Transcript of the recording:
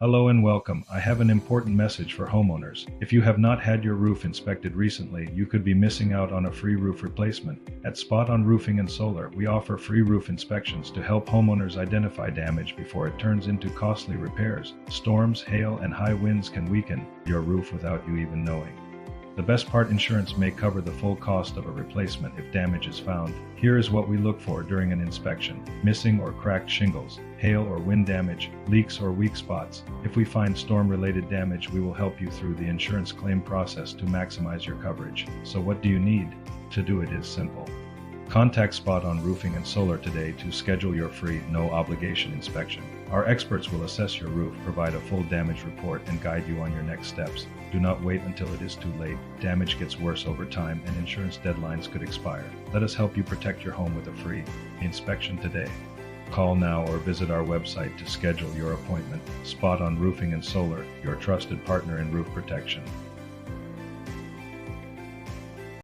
Hello and welcome. I have an important message for homeowners. If you have not had your roof inspected recently, you could be missing out on a free roof replacement. At Spot on Roofing and Solar, we offer free roof inspections to help homeowners identify damage before it turns into costly repairs. Storms, hail, and high winds can weaken your roof without you even knowing. The best part, insurance may cover the full cost of a replacement if damage is found. Here is what we look for during an inspection: missing or cracked shingles, hail or wind damage, leaks or weak spots. If we find storm-related damage, we will help you through the insurance claim process to maximize your coverage. So what do you need? To do it is simple. Contact Spot on Roofing and Solar today to schedule your free, no-obligation inspection. Our experts will assess your roof, provide a full damage report, and guide you on your next steps. Do not wait until it is too late. Damage gets worse over time, and insurance deadlines could expire. Let us help you protect your home with a free inspection today. Call now or visit our website to schedule your appointment. Spot on Roofing and Solar, your trusted partner in roof protection.